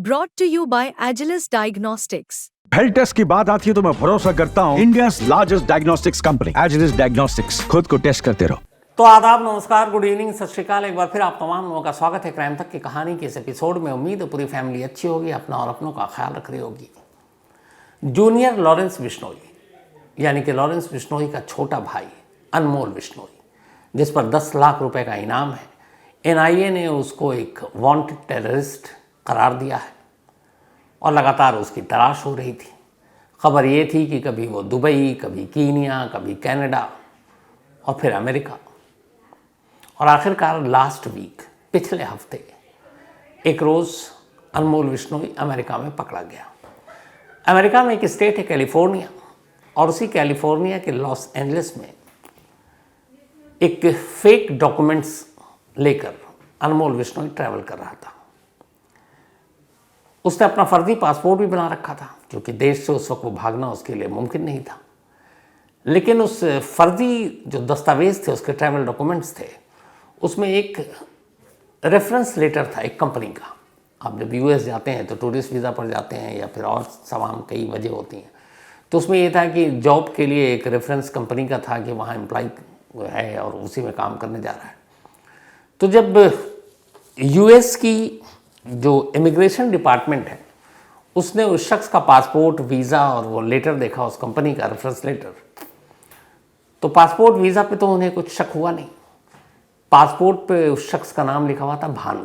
brought to you by Agilus Diagnostics. Health test की बात आती है तो मैं भरोसा करता हूँ India's largest diagnostics company Agilus diagnostics. खुद को टेस्ट करते रहो। तो आदाब, नमस्कार, गुड इवनिंग, सत श्रीकाल। एक बार फिर आप तमाम लोगों का स्वागत है क्राइम तक की कहानी के इस एपिसोड में। उम्मीद है पूरी फैमिली अच्छी होगी, अपना और अपनों का ख्याल रख रही होगी। जूनियर लॉरेंस बिश्नोई यानी कि लॉरेंस बिश्नोई का छोटा भाई अनमोल बिश्नोई, जिस पर 10 लाख रुपए का इनाम है, एनआईए ने उसको एक वांटेड टेररिस्ट करार दिया है और लगातार उसकी तलाश हो रही थी। खबर ये थी कि कभी वो दुबई, कभी कीनिया, कभी कनाडा और फिर अमेरिका, और आखिरकार लास्ट वीक, पिछले हफ्ते, एक रोज़ अनमोल बिश्नोई अमेरिका में पकड़ा गया। अमेरिका में एक स्टेट है कैलिफोर्निया, और उसी कैलिफोर्निया के लॉस एंजलिस में एक फेक डॉक्यूमेंट्स लेकर अनमोल बिश्नोई ट्रैवल कर रहा था। उसने अपना फर्जी पासपोर्ट भी बना रखा था, क्योंकि देश से उस वक्त वो भागना उसके लिए मुमकिन नहीं था। लेकिन उस फर्जी जो दस्तावेज थे, उसके ट्रैवल डॉक्यूमेंट्स थे, उसमें एक रेफरेंस लेटर था एक कंपनी का। आप जब यूएस जाते हैं तो टूरिस्ट वीज़ा पर जाते हैं या फिर और तमाम कई वजह होती हैं, तो उसमें ये था कि जॉब के लिए एक रेफरेंस कंपनी का था कि वहाँ एम्प्लॉय है और उसी में काम करने जा रहा है। तो जब यूएस की जो इमिग्रेशन डिपार्टमेंट है, उसने उस शख्स का पासपोर्ट, वीज़ा और वो लेटर देखा, उस कंपनी का रेफरेंस लेटर, तो पासपोर्ट वीज़ा पे तो उन्हें कुछ शक हुआ नहीं। पासपोर्ट पे उस शख्स का नाम लिखा हुआ था भानु।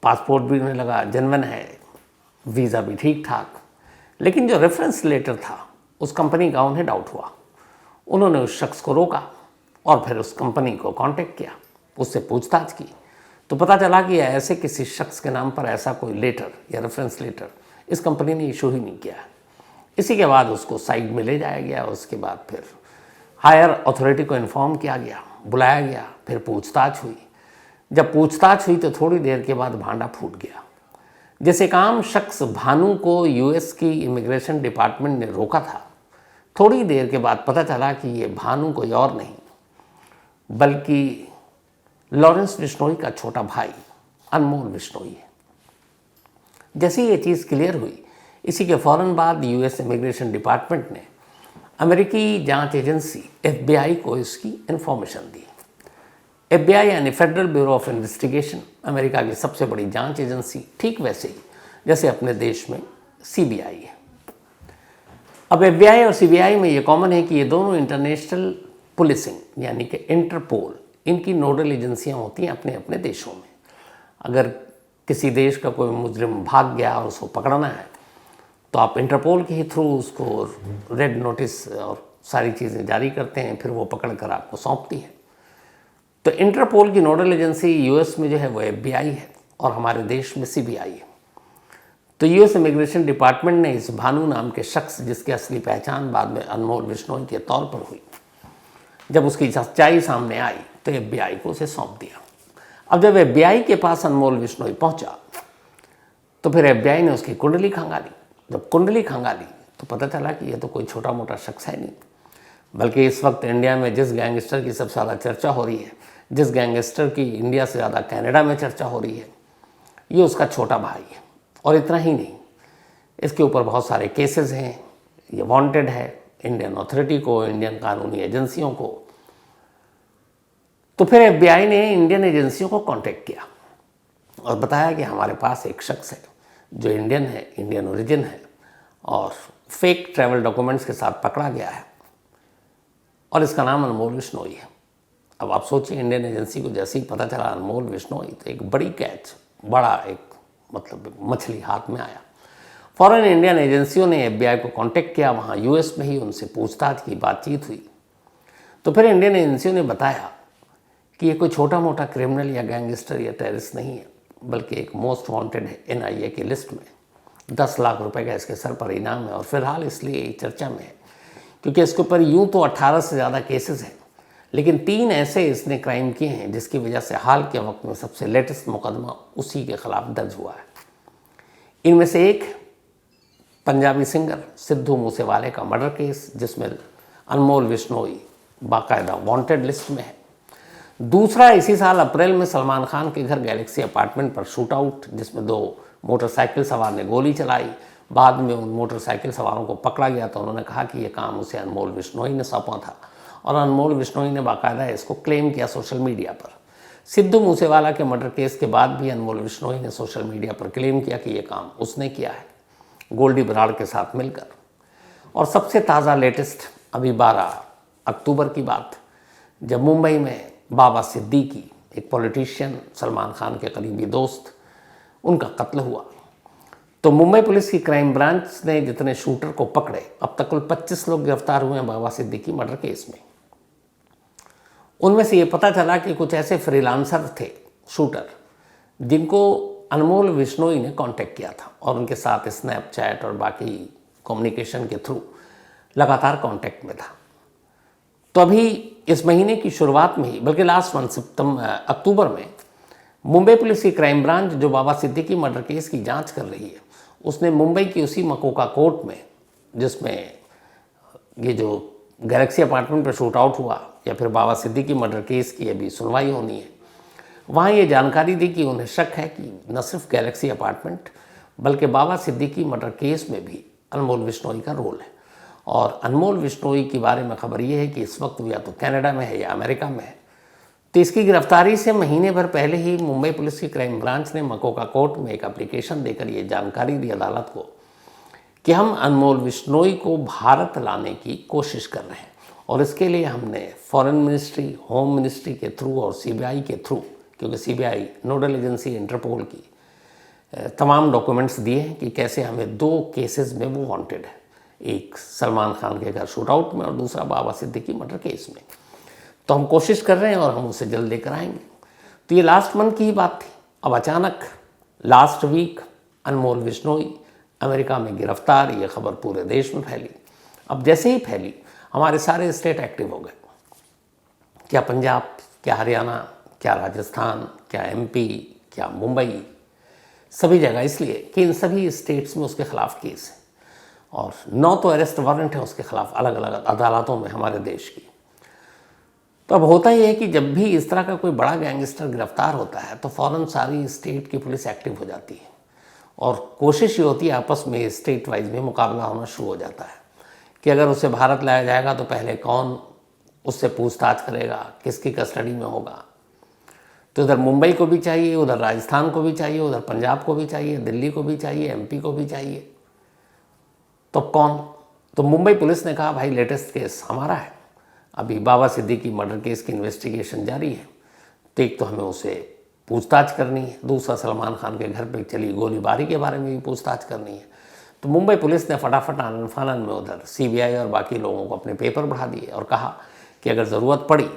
पासपोर्ट भी उन्हें लगा जेन्युइन है, वीज़ा भी ठीक ठाक। लेकिन जो रेफरेंस लेटर था उस कंपनी का, उन्हें डाउट हुआ। उन्होंने उस शख्स को रोका और फिर उस कंपनी को कांटेक्ट किया, उससे पूछताछ की, तो पता चला कि ऐसे किसी शख्स के नाम पर ऐसा कोई लेटर या रेफरेंस लेटर इस कंपनी ने इशू ही नहीं किया। इसी के बाद उसको साइड में ले जाया गया। उसके बाद फिर हायर अथॉरिटी को इन्फॉर्म किया गया, बुलाया गया, फिर पूछताछ हुई। जब पूछताछ हुई तो थोड़ी देर के बाद भांडा फूट गया। जैसे एक आम शख्स भानु को यूएस की इमिग्रेशन डिपार्टमेंट ने रोका था, थोड़ी देर के बाद पता चला कि ये भानु कोई और नहीं बल्कि लॉरेंस बिश्नोई का छोटा भाई अनमोल बिश्नोई है। जैसे ही ये चीज़ क्लियर हुई, इसी के फ़ौरन बाद यूएस इमिग्रेशन डिपार्टमेंट ने अमेरिकी जांच एजेंसी एफबीआई को इसकी इन्फॉर्मेशन दी। एफबीआई यानी federal bureau of investigation, America की सबसे बड़ी जांच एजेंसी, ठीक वैसे ही जैसे अपने देश में सीबीआई है। अब एफबीआई और सीबीआई में ये कॉमन है कि ये दोनों इंटरनेशनल पुलिसिंग यानी कि इंटरपोल, इनकी नोडल एजेंसियां होती हैं अपने अपने देशों में। अगर किसी देश का कोई मुजरिम भाग गया और उसको पकड़ना है, तो आप इंटरपोल के ही थ्रू उसको रेड नोटिस और सारी चीज़ें जारी करते हैं, फिर वो पकड़ कर आपको सौंपती है। तो इंटरपोल की नोडल एजेंसी यूएस में जो है वो एफबीआई है और हमारे देश में सीबीआई है। तो यूएस इमिग्रेशन डिपार्टमेंट ने इस भानु नाम के शख्स, जिसकी असली पहचान बाद में अनमोल बिश्नोई के तौर पर हुई, जब उसकी सच्चाई सामने आई तो एफबीआई को उसे सौंप दिया। अब जब एफबीआई के पास अनमोल बिश्नोई पहुंचा तो फिर एफबीआई ने उसकी कुंडली खंगाली। जब कुंडली खंगाली तो पता चला कि यह तो कोई छोटा मोटा शख्स है नहीं, बल्कि इस वक्त इंडिया में जिस गैंगस्टर की सबसे ज़्यादा चर्चा हो रही है, जिस गैंगस्टर की इंडिया से ज़्यादा कनाडा में चर्चा हो रही है, ये उसका छोटा भाई है। और इतना ही नहीं, इसके ऊपर बहुत सारे केसेस हैं, ये वांटेड है इंडियन अथॉरिटी को, इंडियन कानूनी एजेंसियों को। तो फिर एफबीआई ने इंडियन एजेंसियों को कांटेक्ट किया और बताया कि हमारे पास एक शख्स है जो इंडियन है, इंडियन ओरिजिन है, और फेक ट्रैवल डॉक्यूमेंट्स के साथ पकड़ा गया है, और इसका नाम अनमोल बिश्नोई है। अब आप सोचिए, इंडियन एजेंसी को जैसे ही पता चला अनमोल बिश्नोई, तो एक बड़ी कैच, बड़ा एक मतलब मछली हाथ में आया। फ़ौरन इंडियन एजेंसियों ने एफबीआई को कांटेक्ट किया, वहाँ यूएस में ही उनसे पूछताछ की, बातचीत हुई। तो फिर इंडियन एजेंसियों ने बताया कि ये कोई छोटा मोटा क्रिमिनल या गैंगस्टर या टेररिस्ट नहीं है, बल्कि एक मोस्ट वांटेड है एनआईए की लिस्ट में। 10 लाख रुपए का इसके सर पर इनाम है, और फिलहाल इसलिए चर्चा में है क्योंकि इसके ऊपर यूँ तो 18 से ज़्यादा केसेस हैं, लेकिन 3 ऐसे इसने क्राइम किए हैं जिसकी वजह से हाल के वक्त में सबसे लेटेस्ट मुकदमा उसी के खिलाफ दर्ज हुआ है। इनमें से एक पंजाबी सिंगर सिद्धू मूसेवाले का मर्डर केस, जिसमें अनमोल बिश्नोई बाकायदा वांटेड लिस्ट में है। दूसरा, इसी साल अप्रैल में सलमान खान के घर गैलेक्सी अपार्टमेंट पर शूट आउट, जिसमें 2 मोटरसाइकिल सवार ने गोली चलाई। बाद में उन मोटरसाइकिल सवारों को पकड़ा गया तो उन्होंने कहा कि ये काम उसे अनमोल बिश्नोई ने सौंपा था और अनमोल बिश्नोई ने बाकायदा इसको क्लेम किया सोशल मीडिया पर। सिद्धू मूसेवाला के मर्डर केस के बाद भी अनमोल बिश्नोई ने सोशल मीडिया पर क्लेम किया कि ये काम उसने किया है, गोल्डी बराड़ के साथ मिलकर। और सबसे ताज़ा लेटेस्ट अभी 12 अक्टूबर की बात, जब मुंबई में बाबा सिद्दीकी, एक पॉलिटिशियन, सलमान खान के करीबी दोस्त, उनका कत्ल हुआ, तो मुंबई पुलिस की क्राइम ब्रांच ने जितने शूटर को पकड़े, अब तक कुल 25 लोग गिरफ्तार हुए हैं बाबा सिद्दीकी मर्डर केस में। उनमें से ये पता चला कि कुछ ऐसे फ्रीलांसर थे शूटर जिनको अनमोल बिश्नोई ने कांटेक्ट किया था और उनके साथ स्नैपचैट और बाकी कम्युनिकेशन के थ्रू लगातार कांटेक्ट में था। तो अभी इस महीने की शुरुआत में ही, बल्कि लास्ट मंथ अक्टूबर में, मुंबई पुलिस की क्राइम ब्रांच जो बाबा सिद्दीकी मर्डर केस की जांच कर रही है, उसने मुंबई की उसी मकोका कोर्ट में, जिसमें ये जो गैलेक्सी अपार्टमेंट पर शूट आउट हुआ या फिर बाबा सिद्दीकी मर्डर केस की अभी सुनवाई होनी है, वहाँ ये जानकारी दी कि उन्हें शक है कि न सिर्फ गैलेक्सी अपार्टमेंट बल्कि बाबा सिद्दीकी मर्डर केस में भी अनमोल बिश्नोई का रोल है। और अनमोल बिश्नोई के बारे में खबर ये है कि इस वक्त या तो कनाडा में है या अमेरिका में है। तो इसकी गिरफ्तारी से महीने भर पहले ही मुंबई पुलिस की क्राइम ब्रांच ने मकोका कोर्ट में एक एप्लीकेशन देकर ये जानकारी दी अदालत को कि हम अनमोल बिश्नोई को भारत लाने की कोशिश कर रहे हैं और इसके लिए हमने फॉरेन मिनिस्ट्री, होम मिनिस्ट्री के थ्रू और सीबीआई के थ्रू, क्योंकि सीबीआई नोडल एजेंसी इंटरपोल की, तमाम डॉक्यूमेंट्स दिए हैं कि कैसे हमें 2 केसेस में वो वांटेड है, एक सलमान खान के घर शूट आउट में और दूसरा बाबा सिद्दीकी मर्डर केस में। तो हम कोशिश कर रहे हैं और हम उसे जल्द लेकर आएंगे। तो ये लास्ट मंथ की ही बात थी। अब अचानक लास्ट वीक अनमोल बिश्नोई अमेरिका में गिरफ्तार, ये खबर पूरे देश में फैली। अब जैसे ही फैली, हमारे सारे स्टेट एक्टिव हो गए, क्या पंजाब, क्या हरियाणा, क्या राजस्थान, क्या एमपी, क्या मुंबई, सभी जगह, इसलिए कि इन सभी स्टेट्स में उसके खिलाफ केस है और 9 तो अरेस्ट वारंट है उसके खिलाफ अलग अलग अदालतों में हमारे देश की। तो अब होता ही है कि जब भी इस तरह का कोई बड़ा गैंगस्टर गिरफ्तार होता है तो फ़ौरन सारी स्टेट की पुलिस एक्टिव हो जाती है और कोशिश ये होती है आपस में स्टेट वाइज में मुकाबला होना शुरू हो जाता है कि अगर उसे भारत लाया जाएगा तो पहले कौन उससे पूछताछ करेगा, किसकी कस्टडी में होगा। तो इधर मुंबई को भी चाहिए, उधर राजस्थान को भी चाहिए, उधर पंजाब को भी चाहिए, दिल्ली को भी चाहिए, एमपी को भी चाहिए। तो कौन? तो मुंबई पुलिस ने कहा भाई लेटेस्ट केस हमारा है, अभी बाबा सिद्दीकी मर्डर केस की इन्वेस्टिगेशन जारी है, तो एक तो हमें उसे पूछताछ करनी है, दूसरा सलमान खान के घर पे चली गोलीबारी के बारे में भी पूछताछ करनी है। तो मुंबई पुलिस ने फटाफट आनन फानन में उधर सीबीआई और बाकी लोगों को अपने पेपर बढ़ा दिए और कहा कि अगर ज़रूरत पड़ी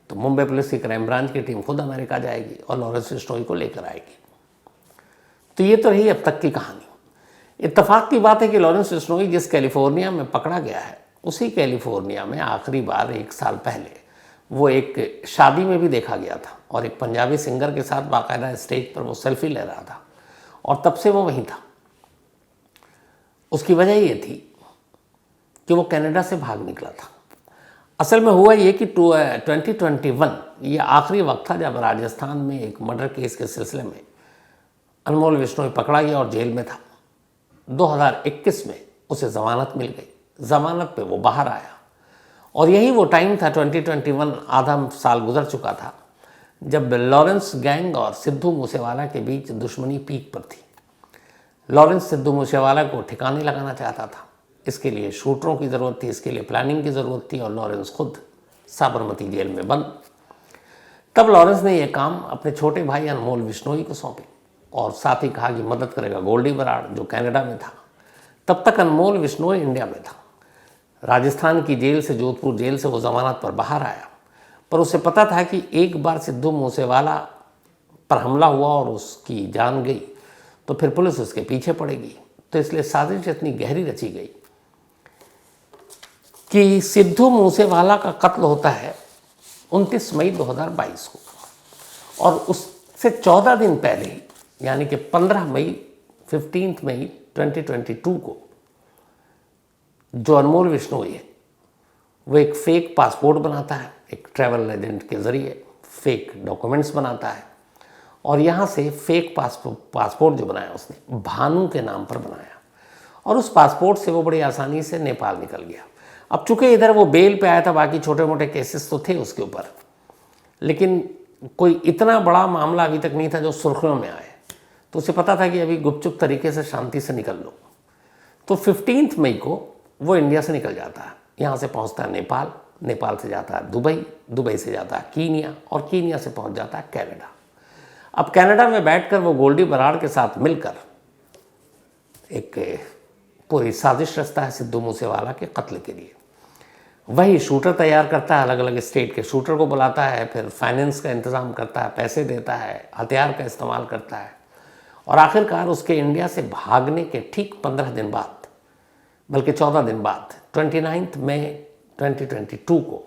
तो मुंबई पुलिस की क्राइम ब्रांच की टीम खुद अमेरिका जाएगी और लॉरेंस बिश्नोई को लेकर आएगी। तो ये तो रही अब तक की कहानी। इत्तेफाक की बात है कि लॉरेंस बिश्नोई जिस कैलिफोर्निया में पकड़ा गया है, उसी कैलिफोर्निया में आखिरी बार 1 साल पहले वो एक शादी में भी देखा गया था और एक पंजाबी सिंगर के साथ बाकायदा स्टेज पर वो सेल्फी ले रहा था और तब से वो वहीं था। उसकी वजह ये थी कि वो कनाडा से भाग निकला था। असल में हुआ ये कि 2021 ये आखिरी वक्त था जब राजस्थान में एक मर्डर केस के सिलसिले में अनमोल बिश्नोई पकड़ा गया और जेल में था। 2021 में उसे ज़मानत मिल गई, ज़मानत पे वो बाहर आया और यही वो टाइम था, 2021 आधा साल गुजर चुका था, जब लॉरेंस गैंग और सिद्धू मूसेवाला के बीच दुश्मनी पीक पर थी। लॉरेंस सिद्धू मूसेवाला को ठिकाने लगाना चाहता था, इसके लिए शूटरों की ज़रूरत थी, इसके लिए प्लानिंग की ज़रूरत थी और लॉरेंस खुद साबरमती जेल में बंद। तब लॉरेंस ने यह काम अपने छोटे भाई अनमोल बिश्नोई को सौंपे और साथ ही कहा कि मदद करेगा गोल्डी बराड़ जो कनाडा में था। तब तक अनमोल बिश्नोई इंडिया में था। राजस्थान की जेल से, जोधपुर जेल से वो ज़मानत पर बाहर आया, पर उसे पता था कि एक बार सिद्धू मूसेवाला पर हमला हुआ और उसकी जान गई तो फिर पुलिस उसके पीछे पड़ेगी। तो इसलिए साजिश इतनी गहरी रची गई कि सिद्धू मूसेवाला का कत्ल होता है 29 मई 2022 को और उससे 14 दिन पहले ही, यानी कि 15 मई 2022 को जो अनमोल बिश्नोई है वो एक फेक पासपोर्ट बनाता है, एक ट्रैवल एजेंट के ज़रिए फेक डॉक्यूमेंट्स बनाता है और यहाँ से फेक पासपोर्ट जो बनाया उसने भानु के नाम पर बनाया और उस पासपोर्ट से वो बड़ी आसानी से नेपाल निकल गया। अब चूंकि इधर वो बेल पे आया था, बाकी छोटे मोटे केसेस तो थे उसके ऊपर, लेकिन कोई इतना बड़ा मामला अभी तक नहीं था जो सुर्खियों में आए, तो उसे पता था कि अभी गुपचुप तरीके से शांति से निकल लो। तो 15 मई को वो इंडिया से निकल जाता है, यहाँ से पहुँचता है नेपाल, नेपाल से जाता है दुबई, दुबई से जाता है कीनिया और कीनिया से पहुँच जाता है कनाडा। अब कनाडा में बैठकर वो गोल्डी बराड़ के साथ मिलकर एक पूरी साजिश रचता है सिद्धू मूसेवाला के कत्ल के लिए। वही शूटर तैयार करता है, अलग अलग स्टेट के शूटर को बुलाता है, फिर फाइनेंस का इंतज़ाम करता है, पैसे देता है, हथियार का इस्तेमाल करता है और आखिरकार उसके इंडिया से भागने के ठीक 15 दिन बाद, बल्कि 14 दिन बाद 29 मई 2022 को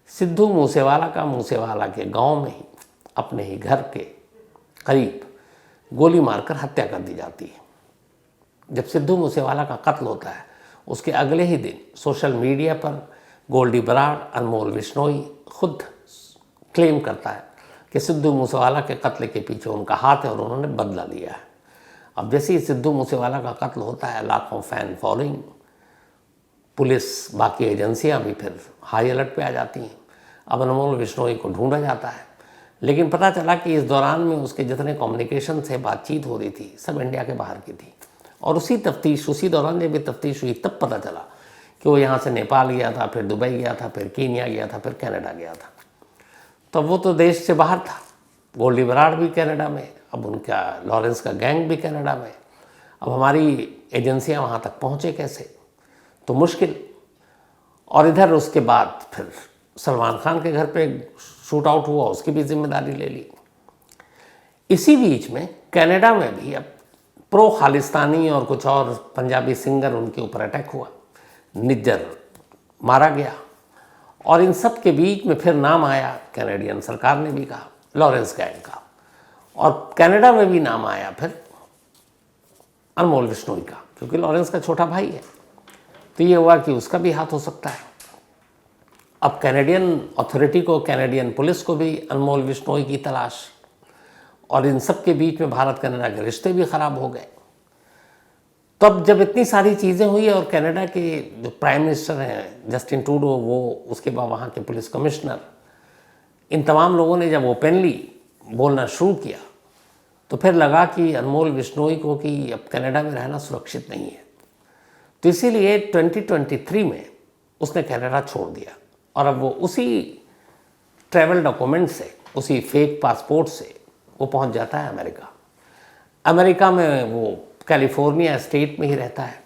सिद्धू मूसेवाला का मूसेवाला के गांव में ही अपने ही घर के करीब गोली मारकर हत्या कर दी जाती है। जब सिद्धू मूसेवाला का कत्ल होता है उसके अगले ही दिन सोशल मीडिया पर गोल्डी बराड़, अनमोल बिश्नोई खुद क्लेम करता है कि सिद्धू मूसेवाला के कत्ल के पीछे उनका हाथ है और उन्होंने बदला लिया है। अब जैसे ही सिद्धू मूसेवाला का कत्ल होता है, लाखों फैन फॉलोइंग, पुलिस, बाकी एजेंसियां भी फिर हाई अलर्ट पे आ जाती हैं। अब अनमोल बिश्नोई को ढूंढा जाता है, लेकिन पता चला कि इस दौरान में उसके जितने कम्युनिकेशन से बातचीत हो रही थी सब इंडिया के बाहर की थी। और उसी दौरान जब ये तफ्तीश हुई तब पता चला कि वो यहाँ से नेपाल गया था, फिर दुबई गया था, फिर कीनिया गया था, फिर कनाडा गया था। तो वो तो देश से बाहर था। गोल्डी बराड़ भी कनाडा में, अब उनका लॉरेंस का गैंग भी कनाडा में। अब हमारी एजेंसियाँ वहाँ तक पहुँचे कैसे, तो मुश्किल। और इधर उसके बाद फिर सलमान खान के घर पे शूट आउट हुआ, उसकी भी जिम्मेदारी ले ली। इसी बीच में कनाडा में भी अब प्रो खालिस्तानी और कुछ और पंजाबी सिंगर उनके ऊपर अटैक हुआ, निज्जर मारा गया। और इन सब के बीच में फिर नाम आया, कैनेडियन सरकार ने भी कहा, लॉरेंस गैंग का, और कनाडा में भी नाम आया फिर अनमोल बिश्नोई का, क्योंकि लॉरेंस का छोटा भाई है। तो ये हुआ कि उसका भी हाथ हो सकता है। अब कैनेडियन अथॉरिटी को, कैनेडियन पुलिस को भी अनमोल बिश्नोई की तलाश, और इन सब के बीच में भारत कनाडा के रिश्ते भी ख़राब हो गए। तब जब इतनी सारी चीज़ें हुई और कनाडा के जो प्राइम मिनिस्टर हैं जस्टिन ट्रूडो, वो उसके बाद वहाँ के पुलिस कमिश्नर, इन तमाम लोगों ने जब ओपनली बोलना शुरू किया तो फिर लगा कि अनमोल बिश्नोई को कि अब कनाडा में रहना सुरक्षित नहीं है। तो इसीलिए 2023 में उसने कनाडा छोड़ दिया और अब वो उसी ट्रैवल डॉक्यूमेंट से, उसी फेक पासपोर्ट से वो पहुंच जाता है अमेरिका। अमेरिका में वो कैलिफोर्निया स्टेट में ही रहता है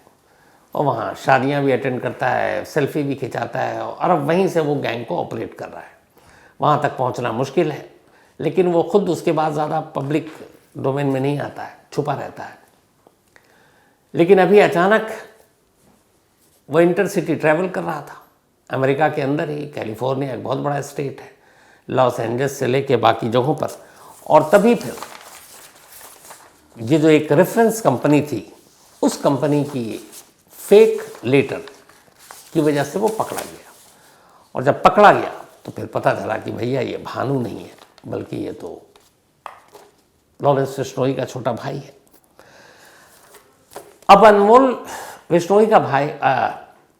और वहाँ शादियाँ भी अटेंड करता है, सेल्फी भी खिंचाता है, और अब वहीं से वो गैंग को ऑपरेट कर रहा है। वहाँ तक पहुँचना मुश्किल है, लेकिन वो खुद उसके बाद ज़्यादा पब्लिक डोमेन में नहीं आता है, छुपा रहता है। लेकिन अभी अचानक वो इंटरसिटी ट्रैवल कर रहा था अमेरिका के अंदर ही। कैलिफोर्निया एक बहुत बड़ा स्टेट है, लॉस एंजल्स से लेके बाकी जगहों पर। और तभी फिर ये जो एक रेफरेंस कंपनी थी, उस कंपनी की फेक लेटर की वजह से वो पकड़ा गया। और जब पकड़ा गया तो फिर पता चला कि भैया ये भानु नहीं है, बल्कि ये तो लॉरेंस बिश्नोई का छोटा भाई है। अब अनमोल बिश्नोई का भाई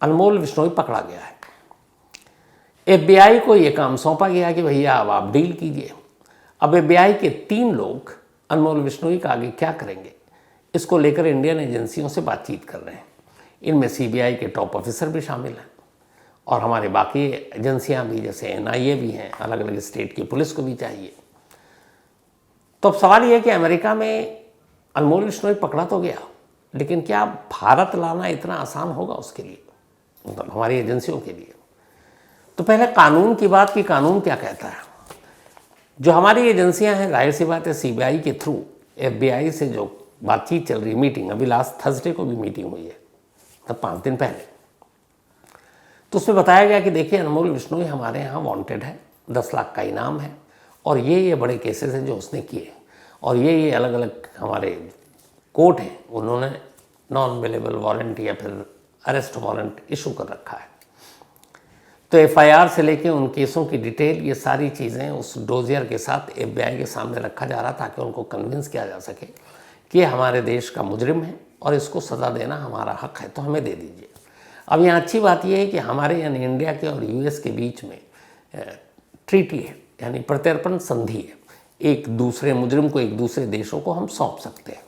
अनमोल बिश्नोई पकड़ा गया है। FBI को ये काम सौंपा गया कि भैया अब आप डील कीजिए। अब FBI के 3 लोग अनमोल बिश्नोई का आगे क्या करेंगे, इसको लेकर इंडियन एजेंसियों से बातचीत कर रहे हैं। इनमें CBI के टॉप ऑफिसर भी शामिल हैं और हमारे बाकी एजेंसियां भी, जैसे NIA भी हैं, अलग अलग स्टेट की पुलिस को भी चाहिए। तो अब सवाल ये है कि अमेरिका में अनमोल बिश्नोई पकड़ा तो गया, लेकिन क्या भारत लाना इतना आसान होगा उसके लिए, मतलब हमारी एजेंसियों के लिए? तो पहले कानून की बात की, कानून क्या कहता है। जो हमारी एजेंसियां हैं, जाहिर सी बात है CBI के थ्रू FBI से जो बातचीत चल रही, मीटिंग, अभी लास्ट थर्सडे को भी मीटिंग हुई है, तब 5 दिन पहले, तो उसमें बताया गया कि देखिए अनमोल बिश्नोई हमारे यहाँ वांटेड है, 10 लाख का इनाम है, और ये बड़े केसेस हैं जो उसने किए, और ये अलग अलग हमारे कोर्ट हैं, उन्होंने नॉन अवेलेबल वारंट या फिर अरेस्ट वारंट इशू कर रखा है। तो एफआईआर से लेके उन केसों की डिटेल, ये सारी चीज़ें उस डोजियर के साथ एफबीआई के सामने रखा जा रहा ताकि उनको कन्विंस किया जा सके कि ये हमारे देश का मुजरिम है और इसको सज़ा देना हमारा हक है, तो हमें दे दीजिए। अब यहाँ अच्छी बात यह है कि हमारे यानी इंडिया के और यूएस के बीच में ट्रीटी है, यानी प्रत्यर्पण संधि है। एक दूसरे मुजरिम को एक दूसरे देशों को हम सौंप सकते हैं,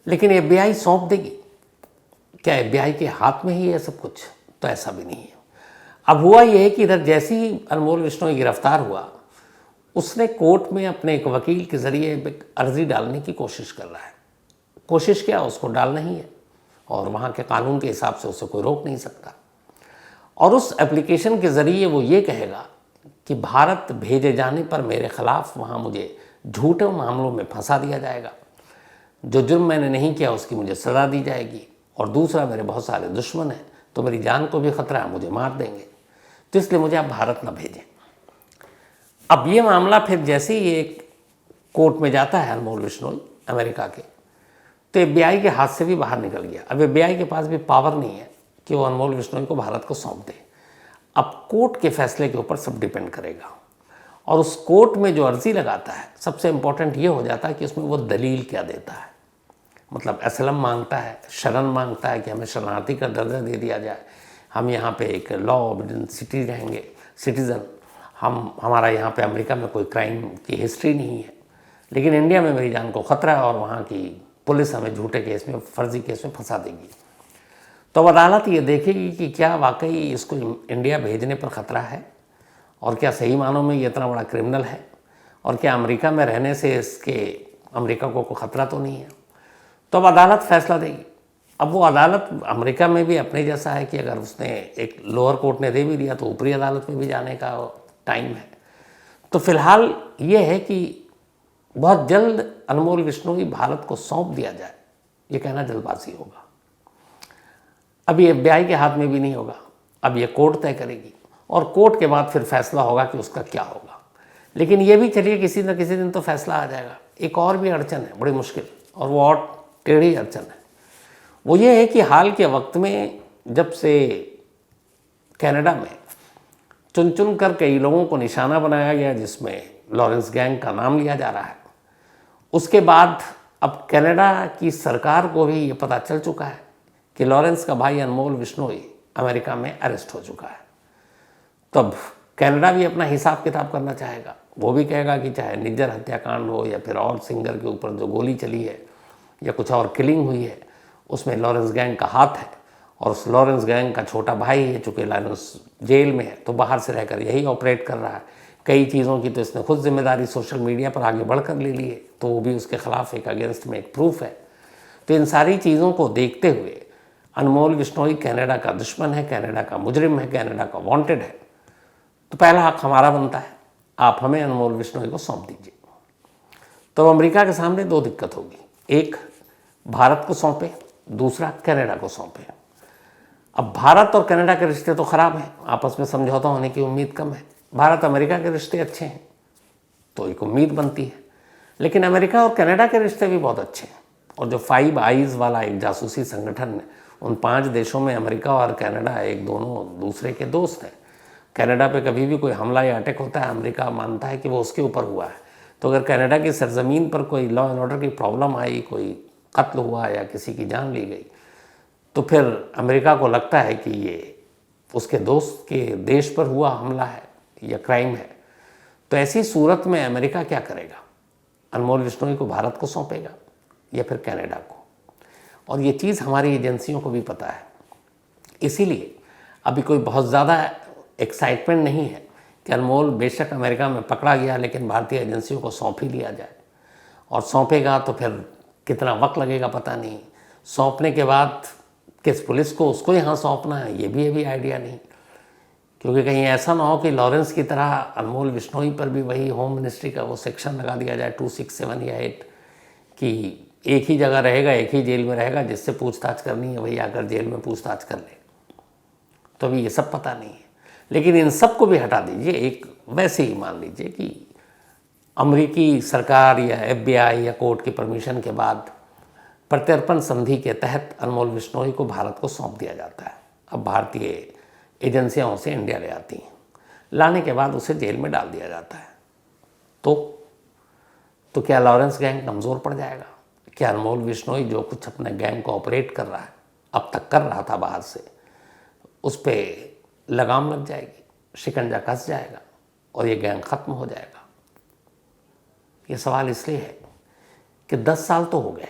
लेकिन एफबीआई सौंप देगी क्या? एफबीआई के हाथ में ही है सब कुछ? तो ऐसा भी नहीं है। अब हुआ यह है कि इधर जैसे ही अनमोल बिश्नोई गिरफ्तार हुआ, उसने कोर्ट में अपने एक वकील के ज़रिए एक अर्जी डालने की कोशिश कर रहा है। कोशिश क्या, उसको डालना ही है और वहाँ के कानून के हिसाब से उसे कोई रोक नहीं सकता। और उस एप्लीकेशन के ज़रिए वो ये कहेगा कि भारत भेजे जाने पर मेरे खिलाफ वहाँ मुझे झूठे मामलों में फंसा दिया जाएगा, जो जुर्म मैंने नहीं किया उसकी मुझे सज़ा दी जाएगी, और दूसरा मेरे बहुत सारे दुश्मन हैं तो मेरी जान को भी खतरा है, मुझे मार देंगे, तो इसलिए मुझे आप भारत ना भेजें। अब ये मामला फिर जैसे ही एक कोर्ट में जाता है अनमोल बिश्नोई अमेरिका के, तो एफबीआई के हाथ से भी बाहर निकल गया। अब एफबीआई के पास भी पावर नहीं है कि वो अनमोल बिश्नोई को भारत को सौंप दे। अब कोर्ट के फैसले के ऊपर सब डिपेंड करेगा, और उस कोर्ट में जो अर्जी लगाता है, सबसे इम्पोर्टेंट ये हो जाता है कि उसमें वो दलील क्या देता है। मतलब असलम मांगता है, शरण मांगता है कि हमें शरणार्थी का दर्जा दे दिया जाए, हम यहाँ पे एक लॉ ओबीडेंट सिटी रहेंगे, सिटीज़न, हमारा यहाँ पे अमेरिका में कोई क्राइम की हिस्ट्री नहीं है, लेकिन इंडिया में मेरी जान को ख़तरा है और वहाँ की पुलिस हमें झूठे केस में, फर्जी केस में फंसा देगी। तो अदालत ये देखेगी कि क्या वाकई इसको इंडिया भेजने पर ख़तरा है, और क्या सही मानों में ये इतना बड़ा क्रिमिनल है, और क्या अमेरिका में रहने से इसके अमेरिका को कोई ख़तरा तो नहीं है। तो अब अदालत फैसला देगी। अब वो अदालत अमेरिका में भी अपने जैसा है कि अगर उसने एक लोअर कोर्ट ने दे भी दिया तो ऊपरी अदालत में भी जाने का टाइम है। तो फिलहाल ये है कि बहुत जल्द अनमोल बिश्नोई भारत को सौंप दिया जाए, ये कहना जल्दबाजी होगा। अब ये एफबीआई के हाथ में भी नहीं होगा, अब ये कोर्ट तय करेगी, और कोर्ट के बाद फिर फैसला होगा कि उसका क्या होगा। लेकिन ये भी चलिए किसी न किसी दिन तो फैसला आ जाएगा। एक और भी अड़चन है बड़ी मुश्किल, और वो और टेढ़ी अड़चन है। वो ये है कि हाल के वक्त में जब से कनाडा में चुन चुन कर कई लोगों को निशाना बनाया गया, जिसमें लॉरेंस गैंग का नाम लिया जा रहा है, उसके बाद अब कनाडा की सरकार को भी ये पता चल चुका है कि लॉरेंस का भाई अनमोल बिश्नोई अमेरिका में अरेस्ट हो चुका है। तब कनाडा भी अपना हिसाब किताब करना चाहेगा। वो भी कहेगा कि चाहे निज्जर हत्याकांड हो या फिर और सिंगर के ऊपर जो गोली चली है या कुछ और किलिंग हुई है, उसमें लॉरेंस गैंग का हाथ है, और उस लॉरेंस गैंग का छोटा भाई है, चूँकि लॉरेंस जेल में है तो बाहर से रहकर यही ऑपरेट कर रहा है। कई चीज़ों की तो इसने खुद जिम्मेदारी सोशल मीडिया पर आगे बढ़कर ले ली है, तो वो भी उसके खिलाफ एक अगेंस्ट में एक प्रूफ है। तो इन सारी चीज़ों को देखते हुए अनमोल बिश्नोई कनाडा का दुश्मन है, कनाडा का मुजरिम है, कनाडा का वांटेड है। तो पहला हक हमारा बनता है, आप हमें अनमोल बिश्नोई को सौंप दीजिए। तो अमेरिका के सामने दो दिक्कत होगी, एक भारत को सौंपे, दूसरा कनाडा को सौंपे। अब भारत और कनाडा के रिश्ते तो ख़राब हैं, आपस में समझौता होने की उम्मीद कम है। भारत अमेरिका के रिश्ते अच्छे हैं तो एक उम्मीद बनती है, लेकिन अमेरिका और कनाडा के रिश्ते भी बहुत अच्छे हैं। और जो फाइव आइज़ वाला एक जासूसी संगठन है, उन 5 देशों में अमेरिका और कनाडा एक दोनों दूसरे के दोस्त हैं। कनाडा पे कभी भी कोई हमला या अटैक होता है, अमेरिका मानता है कि वो उसके ऊपर हुआ है। तो अगर कनाडा की सरजमीन पर कोई लॉ एंड ऑर्डर की प्रॉब्लम आई, कोई कत्ल हुआ या किसी की जान ली गई, तो फिर अमेरिका को लगता है कि ये उसके दोस्त के देश पर हुआ हमला है या क्राइम है। तो ऐसी सूरत में अमेरिका क्या करेगा? अनमोल बिश्नोई को भारत को सौंपेगा या फिर कनाडा को? और ये चीज़ हमारी एजेंसियों को भी पता है, इसीलिए अभी कोई बहुत ज़्यादा एक्साइटमेंट नहीं है कि अनमोल बेशक अमेरिका में पकड़ा गया, लेकिन भारतीय एजेंसियों को सौंप ही लिया जाए। और सौंपेगा तो फिर कितना वक्त लगेगा पता नहीं, सौंपने के बाद किस पुलिस को उसको यहाँ सौंपना है ये भी आइडिया नहीं, क्योंकि कहीं ऐसा ना हो कि लॉरेंस की तरह अनमोल बिश्नोई पर भी वही होम मिनिस्ट्री का वो सेक्शन लगा दिया जाए 267 या 8 कि एक ही जगह रहेगा, एक ही जेल में रहेगा, जिससे पूछताछ करनी है वही आकर जेल में पूछताछ कर ले। तो अभी ये सब पता नहीं है, लेकिन इन सब को भी हटा दीजिए। एक वैसे ही मान लीजिए कि अमेरिकी सरकार या एफबीआई या कोर्ट की परमिशन के बाद प्रत्यर्पण संधि के तहत अनमोल बिश्नोई को भारत को सौंप दिया जाता है। अब भारतीय एजेंसियां उसे इंडिया ले आती हैं। लाने के बाद उसे जेल में डाल दिया जाता है। तो क्या लॉरेंस गैंग कमज़ोर पड़ जाएगा? क्या अनमोल बिश्नोई जो कुछ अपने गैंग को ऑपरेट कर रहा है, अब तक कर रहा था बाहर से, उस पर लगाम लग जाएगी, शिकंजा कस जाएगा और ये गैंग ख़त्म हो जाएगा? ये सवाल इसलिए है कि 10 साल तो हो गए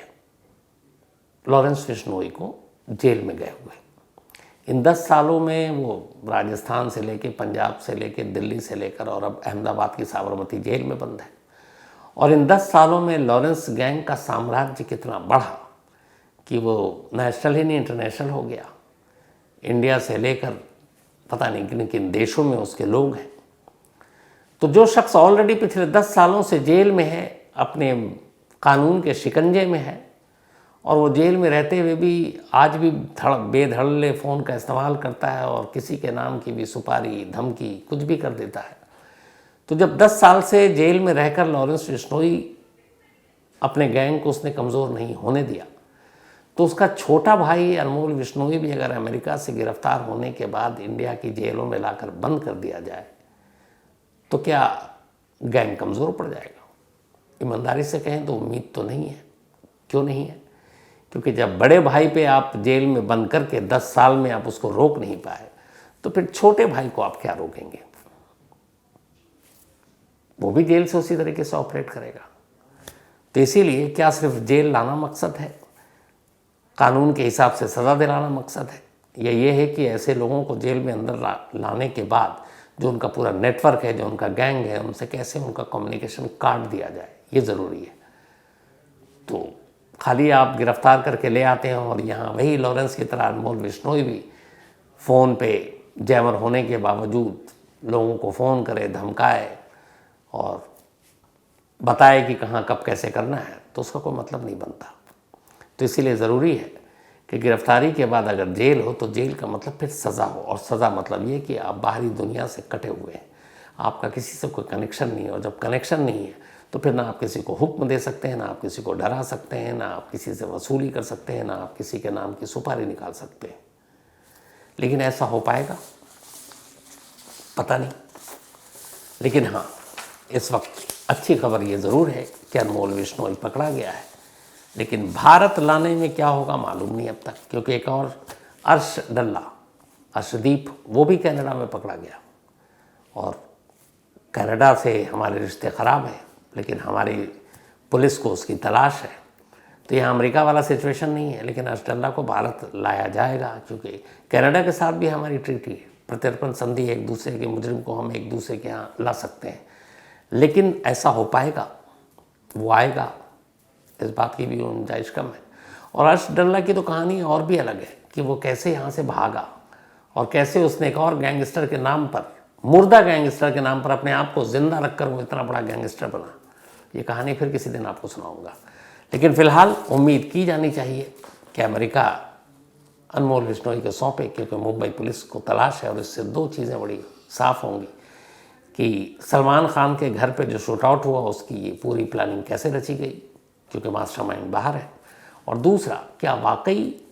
लॉरेंस बिश्नोई को जेल में गए हुए। इन 10 सालों में वो राजस्थान से लेके, पंजाब से लेके, दिल्ली से लेकर और अब अहमदाबाद की साबरमती जेल में बंद है। और इन 10 सालों में लॉरेंस गैंग का साम्राज्य कितना बढ़ा कि वो नेशनल ही नहीं इंटरनेशनल हो गया। इंडिया से लेकर पता नहीं किन किन देशों में उसके लोग हैं। तो जो शख्स ऑलरेडी पिछले 10 सालों से जेल में है, अपने कानून के शिकंजे में है, और वो जेल में रहते हुए भी आज भी बेधड़ल्ले फ़ोन का इस्तेमाल करता है और किसी के नाम की भी सुपारी, धमकी, कुछ भी कर देता है। तो जब 10 साल से जेल में रहकर लॉरेंस बिश्नोई अपने गैंग को उसने कमज़ोर नहीं होने दिया, तो उसका छोटा भाई अनमोल बिश्नोई भी अगर अमेरिका से गिरफ्तार होने के बाद इंडिया की जेलों में लाकर बंद कर दिया जाए तो क्या गैंग कमज़ोर पड़ जाएगा? ईमानदारी से कहें तो उम्मीद तो नहीं है। क्यों नहीं है? क्योंकि जब बड़े भाई पे आप जेल में बंद करके 10 साल में आप उसको रोक नहीं पाए, तो फिर छोटे भाई को आप क्या रोकेंगे? वो भी जेल से उसी तरीके से ऑपरेट करेगा। तो इसीलिए क्या सिर्फ जेल लाना मकसद है, कानून के हिसाब से सज़ा दिलाना मकसद है, या ये है कि ऐसे लोगों को जेल में अंदर लाने के बाद जो उनका पूरा नेटवर्क है, जो उनका गैंग है, उनसे कैसे उनका कम्युनिकेशन काट दिया जाए, ये ज़रूरी है। तो खाली आप गिरफ्तार करके ले आते हैं और यहाँ वही लॉरेंस की तरह अनमोल बिश्नोई भी फ़ोन पे जैमर होने के बावजूद लोगों को फ़ोन करे, धमकाए और बताए कि कहाँ कब कैसे करना है, तो उसका कोई मतलब नहीं बनता। तो इसीलिए ज़रूरी है कि गिरफ्तारी के बाद अगर जेल हो तो जेल का मतलब फिर सज़ा हो, और सज़ा मतलब ये कि आप बाहरी दुनिया से कटे हुए हैं, आपका किसी से कोई कनेक्शन नहीं है। और जब कनेक्शन नहीं है तो फिर ना आप किसी को हुक्म दे सकते हैं, ना आप किसी को डरा सकते हैं, ना आप किसी से वसूली कर सकते हैं, ना आप किसी के नाम की सुपारी निकाल सकते हैं। लेकिन ऐसा हो पाएगा? पता नहीं। लेकिन हाँ, इस वक्त अच्छी खबर ये ज़रूर है कि अनमोल बिश्नोई पकड़ा गया है। लेकिन भारत लाने में क्या होगा मालूम नहीं अब तक, क्योंकि एक और अर्शदीप, वो भी कनाडा में पकड़ा गया। और कनाडा से हमारे रिश्ते ख़राब हैं, लेकिन हमारी पुलिस को उसकी तलाश है। तो यहाँ अमेरिका वाला सिचुएशन नहीं है, लेकिन अर्शदल्ला को भारत लाया जाएगा, क्योंकि कनाडा के साथ भी हमारी ट्रीटी है, प्रत्यर्पण संधि है, एक दूसरे के मुजरिम को हम एक दूसरे के यहाँ ला सकते हैं। लेकिन ऐसा हो पाएगा, वो आएगा, इस बात की भी गुंजाइश कम है। और अर्शदल्ला की तो कहानी और भी अलग है कि वो कैसे यहाँ से भागा और कैसे उसने एक और गैंगस्टर के नाम पर, मुर्दा गैंगस्टर के नाम पर, अपने आप को जिंदा रखकर वो इतना बड़ा गैंगस्टर बना। ये कहानी फिर किसी दिन आपको सुनाऊंगा। लेकिन फ़िलहाल उम्मीद की जानी चाहिए कि अमेरिका अनमोल बिश्नोई को सौंपे, क्योंकि मुंबई पुलिस को तलाश है। और इससे 2 चीज़ें बड़ी साफ़ होंगी कि सलमान खान के घर पे जो शूट आउट हुआ उसकी ये पूरी प्लानिंग कैसे रची गई, क्योंकि मास्टरमाइंड बाहर है। और दूसरा, क्या वाकई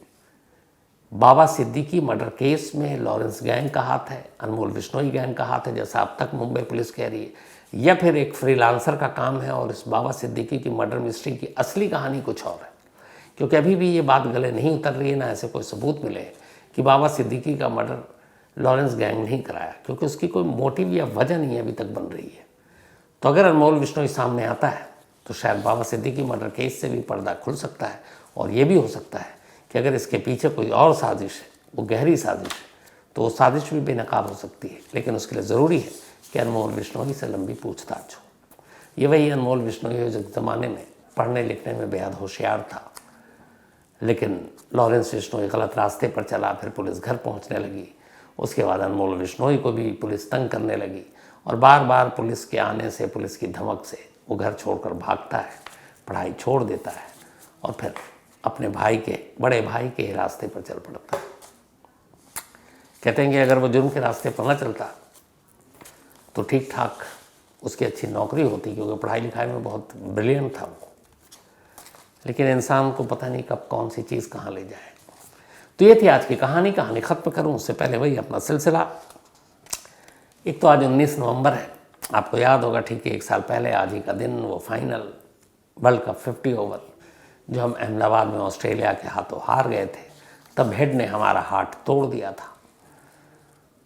बाबा सिद्दीकी मर्डर केस में लॉरेंस गैंग का हाथ है, अनमोल बिश्नोई गैंग का हाथ है, जैसा अब तक मुंबई पुलिस कह रही है, या फिर एक फ्रीलांसर का काम है और इस बाबा सिद्दीकी की मर्डर मिस्ट्री की असली कहानी कुछ और है? क्योंकि अभी भी ये बात गले नहीं उतर रही है, ना ऐसे कोई सबूत मिले कि बाबा सिद्दीकी का मर्डर लॉरेंस गैंग नहीं कराया, क्योंकि उसकी कोई मोटिव या वजह नहीं अभी तक बन रही है। तो अगर अनमोल बिश्नोई सामने आता है तो शायद बाबा सिद्दीकी मर्डर केस से भी पर्दा खुल सकता है। और ये भी हो सकता है कि अगर इसके पीछे कोई और साजिश है, वो गहरी साजिश है, तो वो साजिश भी बेनकाब हो सकती है। लेकिन उसके लिए ज़रूरी है कि अनमोल बिश्नोई से लंबी पूछताछ हो। ये वही अनमोल बिश्नोई है जो ज़माने में पढ़ने लिखने में बेहद होशियार था, लेकिन लॉरेंस बिश्नोई गलत रास्ते पर चला, फिर पुलिस घर पहुंचने लगी। उसके बाद अनमोल बिश्नोई को भी पुलिस तंग करने लगी, और बार बार पुलिस के आने से, पुलिस की धमक से वो घर छोड़कर भागता है, पढ़ाई छोड़ देता है और फिर अपने भाई के, बड़े भाई के रास्ते पर चल पड़ता है। कहते हैं कि अगर वो जुर्म के रास्ते पर न चलता तो ठीक ठाक उसकी अच्छी नौकरी होती, क्योंकि पढ़ाई लिखाई में बहुत ब्रिलियंट था वो। लेकिन इंसान को पता नहीं कब कौन सी चीज़ कहाँ ले जाए। तो ये थी आज की कहानी। कहानी ख़त्म करूं उससे पहले वही अपना सिलसिला। एक तो आज 19 नवंबर है, आपको याद होगा ठीक है 1 साल पहले आज ही का दिन वो फाइनल वर्ल्ड कप 50 ओवर जो हम अहमदाबाद में ऑस्ट्रेलिया के हाथों हार गए थे, तब हेड ने हमारा हार्ट तोड़ दिया था।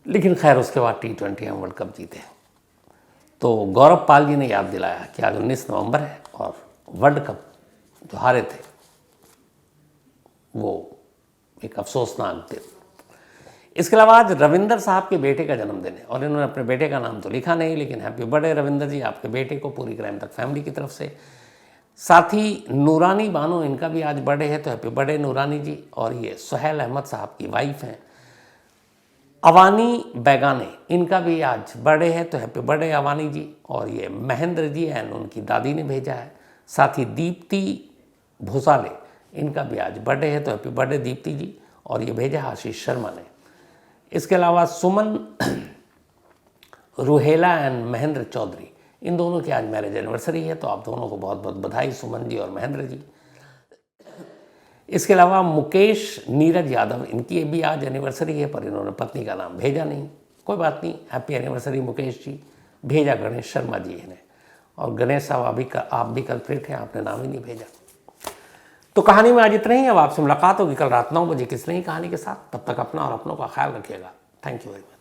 लेकिन खैर उसके बाद T20 हम वर्ल्ड कप जीते। तो गौरव पाल जी ने याद दिलाया कि आज 19 नवंबर है और वर्ल्ड कप जो हारे थे वो एक अफसोसनाक दिन। इसके अलावा आज रविंदर साहब के बेटे का जन्मदिन है और इन्होंने अपने बेटे का नाम तो लिखा नहीं, लेकिन हैप्पी बर्थडे रविंदर जी आपके बेटे को, पूरी क्राइम तक फैमिली की तरफ से। साथ ही नूरानी बानो, इनका भी आज बर्थडे है, तो हैप्पी बर्थडे नूरानी जी। और ये सुहेल अहमद साहब की वाइफ हैं अवानी बैगाने, इनका भी आज बर्थडे है, तो हैप्पी बर्थडे अवानी जी। और ये महेंद्र जी एंड उनकी दादी ने भेजा है। साथ ही दीप्ति भोसाले, इनका भी आज बर्थडे है, तो हैप्पी बर्थडे दीप्ति जी। और ये भेजा आशीष शर्मा ने। इसके अलावा सुमन रुहेला एंड महेंद्र चौधरी, इन दोनों की आज मैरिज एनिवर्सरी है, तो आप दोनों को बहुत बहुत बधाई सुमन जी और महेंद्र जी। इसके अलावा मुकेश नीरज यादव, इनकी भी आज एनिवर्सरी है, पर इन्होंने पत्नी का नाम भेजा नहीं। कोई बात नहीं, हैप्पी एनिवर्सरी मुकेश जी। भेजा गणेश शर्मा जी ने। और गणेश साहब आप भी कल्प्रिट हैं, आपने नाम ही नहीं भेजा। तो कहानी में आज इतना ही। अब आपसे मुलाकात होगी कल रात 9 बजे किस नई कहानी के साथ। तब तक अपना और अपनों का ख्याल रखिएगा। Thank you very much.